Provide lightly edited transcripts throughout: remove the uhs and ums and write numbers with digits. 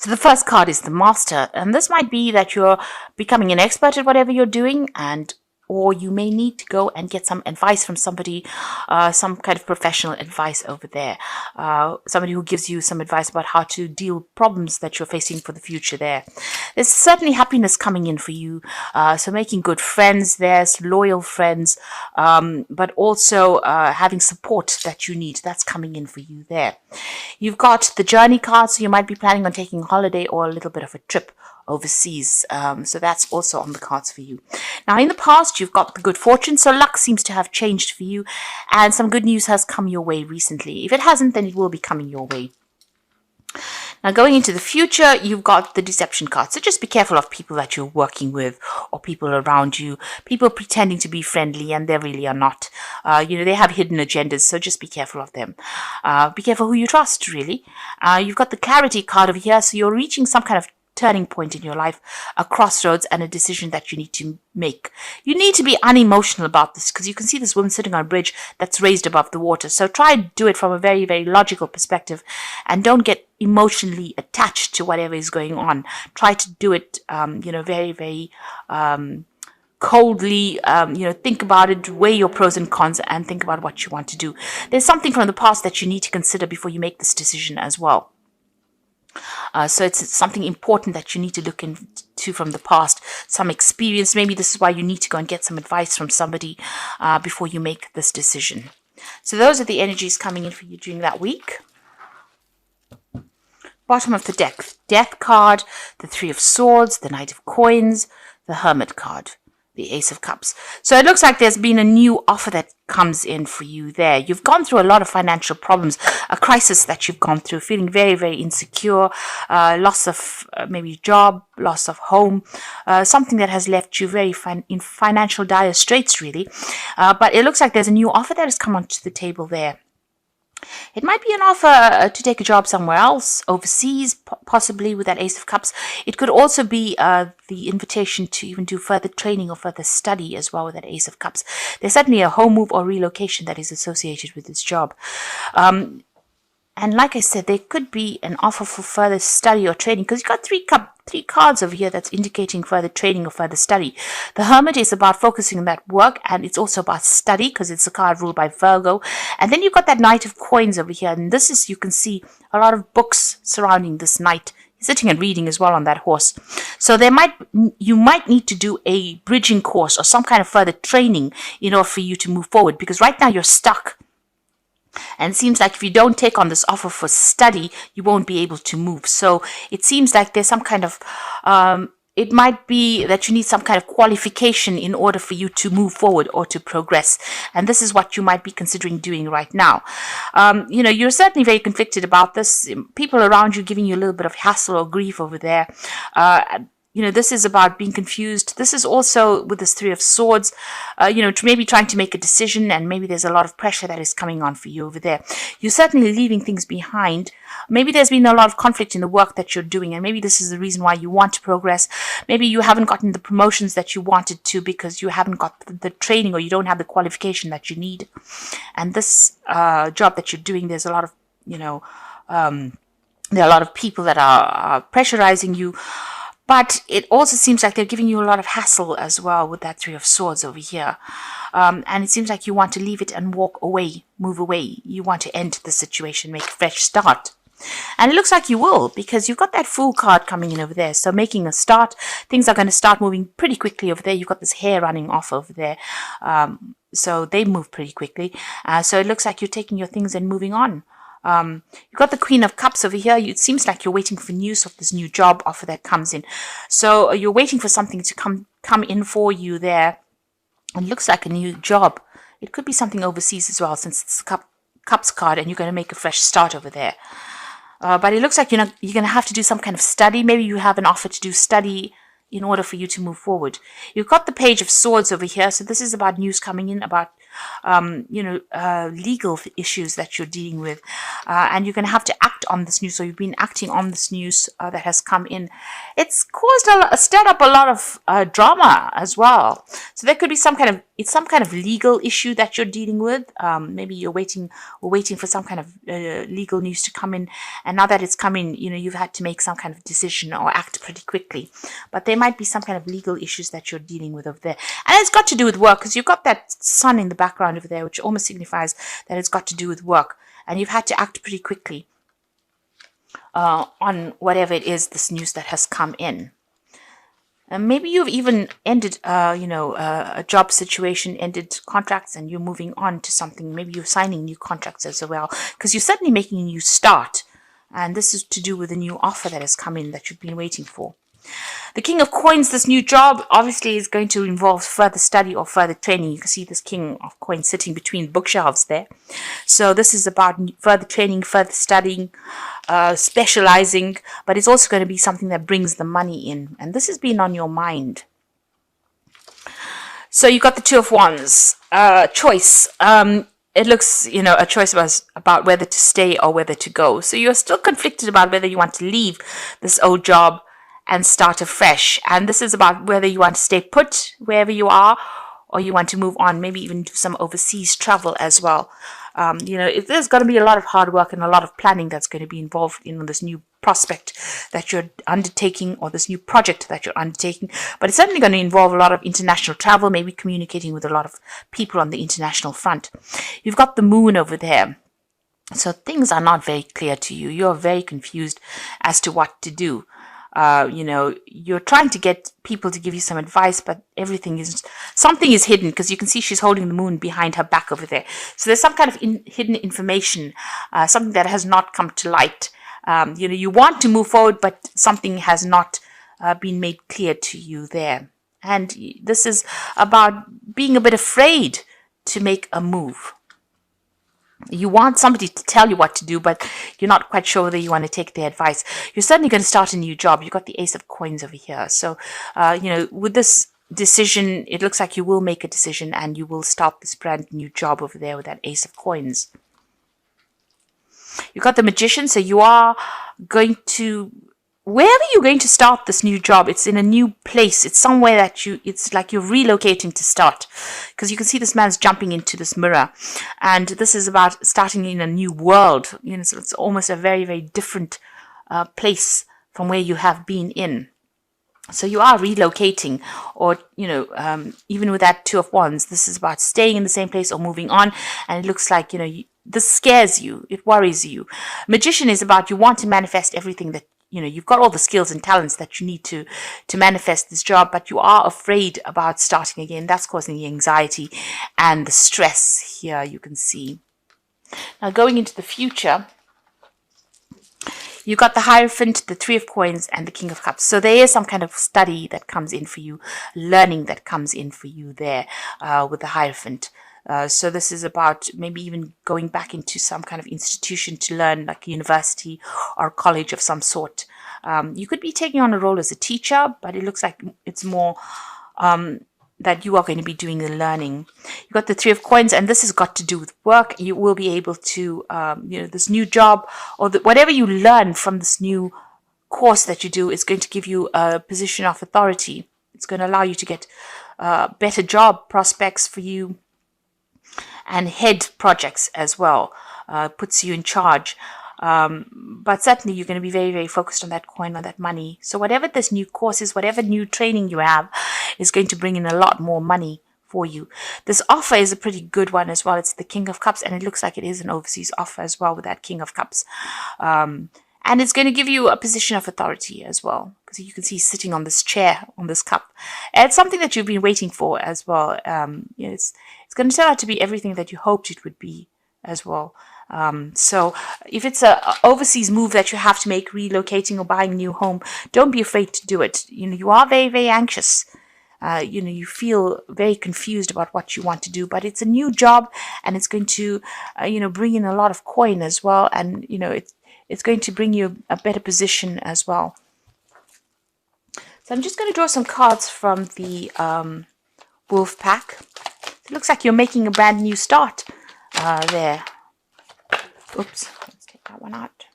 So the first card is the Master, and this might be that you're becoming an expert at whatever you're doing, or you may need to go and get some advice from somebody, some kind of professional advice over there. Somebody who gives you some advice about how to deal with problems that you're facing for the future there. There's certainly happiness coming in for you. So making good friends, there's loyal friends, but also having support that you need. That's coming in for you there. You've got the Journey card, so you might be planning on taking a holiday or a little bit of a trip overseas. So that's also on the cards for you. Now, in the past, you've got the Good Fortune, so luck seems to have changed for you, and some good news has come your way recently. If it hasn't, then it will be coming your way. Now, going into the future, you've got the Deception card. So just be careful of people that you're working with or people around you, people pretending to be friendly and they really are not. They have hidden agendas, so just be careful of them. Be careful who you trust, really. You've got the Clarity card over here, so you're reaching some kind of turning point in your life, a crossroads and a decision that you need to make. You need to be unemotional about this, because you can see this woman sitting on a bridge that's raised above the water. So try and do it from a very, very logical perspective and don't get emotionally attached to whatever is going on. Try to do it, very, very coldly. Think about it, weigh your pros and cons, and think about what you want to do. There's something from the past that you need to consider before you make this decision as well. So it's something important that you need to look into from the past, some experience. Maybe this is why you need to go and get some advice from somebody before you make this decision. So those are the energies coming in for you during that week. Bottom of the deck, Death card, the Three of Swords, the Knight of Coins, the Hermit card, the Ace of Cups. So it looks like there's been a new offer that comes in for you there. You've gone through a lot of financial problems, a crisis that you've gone through, feeling very, very insecure, loss of maybe job, loss of home, something that has left you very in financial dire straits, really. But it looks like there's a new offer that has come onto the table there. It might be an offer to take a job somewhere else, overseas, possibly with that Ace of Cups. It could also be the invitation to even do further training or further study as well with that Ace of Cups. There's certainly a home move or relocation that is associated with this job. And like I said, there could be an offer for further study or training, because you've got three cards over here that's indicating further training or further study. The Hermit is about focusing on that work, and it's also about study, because it's a card ruled by Virgo. And then you've got that Knight of Coins over here, and this is, you can see a lot of books surrounding this knight. He's sitting and reading as well on that horse. So you might need to do a bridging course or some kind of further training in order for you to move forward, because right now you're stuck. And it seems like if you don't take on this offer for study, you won't be able to move. So it seems like there's some kind of, it might be that you need some kind of qualification in order for you to move forward or to progress. And this is what you might be considering doing right now. You're certainly very conflicted about this. People around you giving you a little bit of hassle or grief over there. This is about being confused. This is also with this Three of Swords, maybe trying to make a decision, and maybe there's a lot of pressure that is coming on for you over there. You're certainly leaving things behind. Maybe there's been a lot of conflict in the work that you're doing, and maybe this is the reason why you want to progress. Maybe you haven't gotten the promotions that you wanted to because you haven't got the training, or you don't have the qualification that you need. And this job that you're doing, there's a lot of, there are a lot of people that are pressurizing you. But it also seems like they're giving you a lot of hassle as well with that Three of Swords over here. And it seems like you want to leave it and walk away, move away. You want to end the situation, make a fresh start. And it looks like you will, because you've got that Fool card coming in over there. So making a start, things are going to start moving pretty quickly over there. You've got this hair running off over there. So they move pretty quickly. So it looks like you're taking your things and moving on. You've got the Queen of Cups over here. It seems like you're waiting for news of this new job offer that comes in. So you're waiting for something to come in for you there. It looks like a new job. It could be something overseas as well, since it's the Cups card, and you're going to make a fresh start over there. But it looks like you're going to have to do some kind of study. Maybe you have an offer to do study in order for you to move forward. You've got the Page of Swords over here. So this is about news coming in about legal issues that you're dealing with, and you're going to have to act on this news. So you've been acting on this news that has come in. It's caused stirred up a lot of drama as well. So there could be some kind of legal issue that you're dealing with. Maybe you're waiting for some kind of legal news to come in, and now that it's come in, you've had to make some kind of decision or act pretty quickly. But there might be some kind of legal issues that you're dealing with over there, and it's got to do with work, because you've got that sun in the background over there, which almost signifies that it's got to do with work, and you've had to act pretty quickly on whatever it is, this news that has come in. And maybe you've even ended, a job situation, ended contracts, and you're moving on to something. Maybe you're signing new contracts as well, because you're certainly making a new start. And this is to do with a new offer that has come in that you've been waiting for. The King of Coins, this new job, obviously is going to involve further study or further training. You can see this King of Coins sitting between bookshelves there. So this is about further training, further studying, specializing, but it's also going to be something that brings the money in. And this has been on your mind. So you got the Two of Wands, choice. It looks, a choice was about whether to stay or whether to go. So you're still conflicted about whether you want to leave this old job and start afresh. And this is about whether you want to stay put wherever you are, or you want to move on, maybe even do some overseas travel as well. There's going to be a lot of hard work and a lot of planning that's going to be involved in this new prospect that you're undertaking, or this new project that you're undertaking. But it's certainly going to involve a lot of international travel, maybe communicating with a lot of people on the international front. You've got the moon over there. So things are not very clear to you. You're very confused as to what to do. You're trying to get people to give you some advice, but something is hidden, because you can see she's holding the moon behind her back over there. So there's some kind of hidden information, something that has not come to light. You want to move forward, but something has not been made clear to you there. And this is about being a bit afraid to make a move. You want somebody to tell you what to do, but you're not quite sure whether you want to take their advice. You're certainly going to start a new job. You've got the Ace of Coins over here. So, with this decision, it looks like you will make a decision and you will start this brand new job over there with that Ace of Coins. You've got the Magician. So you are going to, wherever you're going to start this new job, it's in a new place. It's somewhere that it's like you're relocating to start, because you can see this man's jumping into this mirror, and this is about starting in a new world. So it's almost a very, very different place from where you have been in. So you are relocating, or, even with that Two of Wands, this is about staying in the same place or moving on. And it looks like, this scares you. It worries you. Magician is about you want to manifest everything that, you've got all the skills and talents that you need to manifest this job, but you are afraid about starting again. That's causing the anxiety and the stress here, you can see. Now going into the future, you got the Hierophant, the Three of Coins, and the King of Cups. So there is some kind of study that comes in for you, learning that comes in for you there with the Hierophant. So this is about maybe even going back into some kind of institution to learn, like a university or a college of some sort. You could be taking on a role as a teacher, but it looks like it's more that you are going to be doing the learning. You've got the Three of Coins, and this has got to do with work. You will be able to, this new job, or whatever you learn from this new course that you do is going to give you a position of authority. It's going to allow you to get better job prospects for you, and head projects as well. Puts you in charge. But certainly you're going to be very, very focused on that coin, on that money. So whatever this new course is, whatever new training you have, is going to bring in a lot more money for you. This offer is a pretty good one as well. It's the King of Cups, and it looks like it is an overseas offer as well with that King of Cups. And it's going to give you a position of authority as well, because you can see sitting on this chair, on this cup. And it's something that you've been waiting for as well. It's going to turn out to be everything that you hoped it would be as well. So if it's a overseas move that you have to make, relocating or buying a new home, don't be afraid to do it. You are very, very anxious. You feel very confused about what you want to do, but it's a new job, and it's going to, bring in a lot of coin as well. And, it's going to bring you a better position as well. So I'm just going to draw some cards from the Wolf pack. It looks like you're making a brand new start there. Oops, let's take that one out.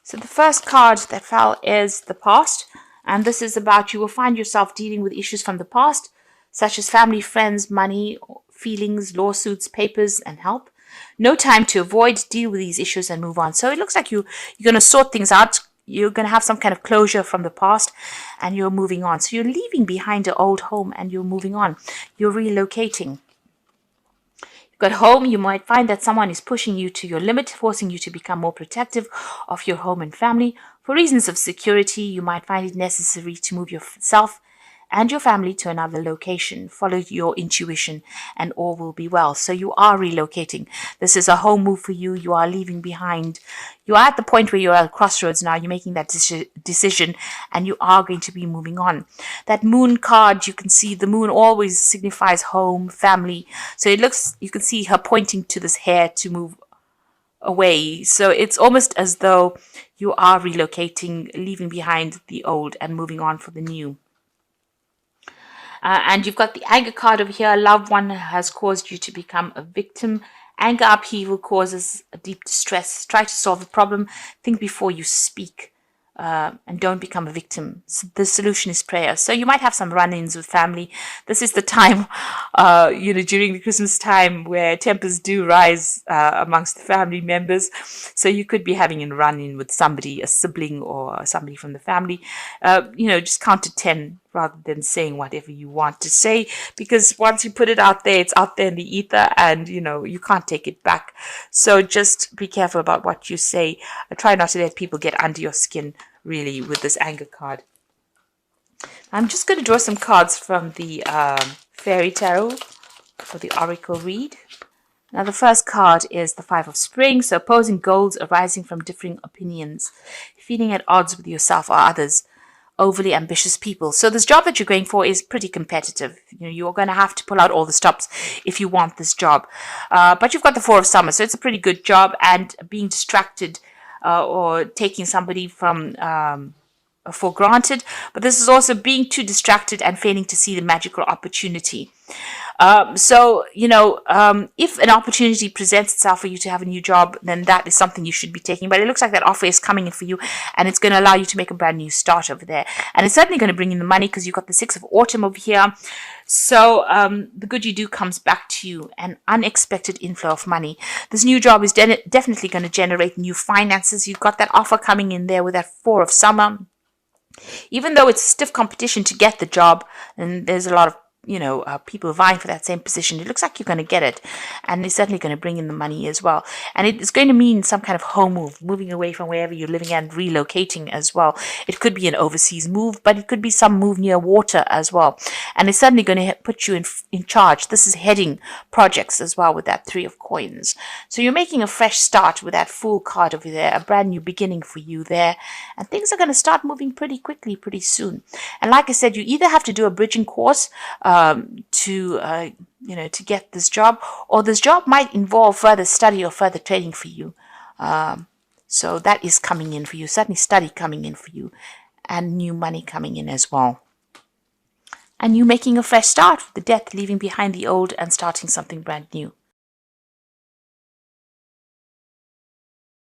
So the first card that fell is the past, and this is about you will find yourself dealing with issues from the past, such as family, friends, money, feelings, lawsuits, papers, and help. No time to avoid, deal with these issues and move on. So it looks like you're going to sort things out. You're going to have some kind of closure from the past and you're moving on. So you're leaving behind an old home and you're moving on. You're relocating. You've got home, you might find that someone is pushing you to your limit, forcing you to become more protective of your home and family. For reasons of security, you might find it necessary to move yourself and your family to another location. Follow your intuition and all will be well. So you are relocating. This is a home move for you. You are leaving behind. You are at the point where you're at crossroads now. You're making that decision and you are going to be moving on. That moon card, you can see the moon always signifies home, family. So it looks, you can see her pointing to this hair to move away. So it's almost as though you are relocating, leaving behind the old and moving on for the new. And you've got the anger card over here. A loved one has caused you to become a victim. Anger, upheaval causes a deep distress. Try to solve the problem. Think before you speak. And don't become a victim. So the solution is prayer. So you might have some run-ins with family. This is the time, during the Christmas time where tempers do rise amongst the family members. So you could be having a run-in with somebody, a sibling or somebody from the family. Just count to 10 rather than saying whatever you want to say, because once you put it out there, it's out there in the ether and, you can't take it back. So just be careful about what you say. Try not to let people get under your skin, really, with this anger card. I'm just going to draw some cards from the Fairy Tarot for the Oracle read. Now, the first card is the Five of Spring, so opposing goals arising from differing opinions, feeling at odds with yourself or others, overly ambitious people. So this job that you're going for is pretty competitive. You're going to have to pull out all the stops if you want this job. But you've got the Four of Summer, so it's a pretty good job, and being distracted or taking somebody from for granted. But this is also being too distracted and failing to see the magical opportunity. If an opportunity presents itself for you to have a new job, then that is something you should be taking. But it looks like that offer is coming in for you, and it's going to allow you to make a brand new start over there. And it's certainly going to bring in the money because you've got the Six of Autumn over here. So the good you do comes back to you, an unexpected inflow of money. This new job is definitely going to generate new finances. You've got that offer coming in there with that Four of Summer. Even though it's stiff competition to get the job, and there's a lot of people vying for that same position, it looks like you're going to get it, and it's certainly going to bring in the money as well. And it's going to mean some kind of home move, moving away from wherever you're living and relocating as well. It could be an overseas move, but it could be some move near water as well. And it's certainly going to put you in charge. This is heading projects as well with that Three of Coins. So you're making a fresh start with that Fool card over there, a brand new beginning for you there. And things are going to start moving pretty quickly, pretty soon. And like I said, you either have to do a bridging course to get this job, or this job might involve further study or further training for you. So that is coming in for you, certainly study coming in for you, and new money coming in as well. And you making a fresh start with the Death, leaving behind the old and starting something brand new.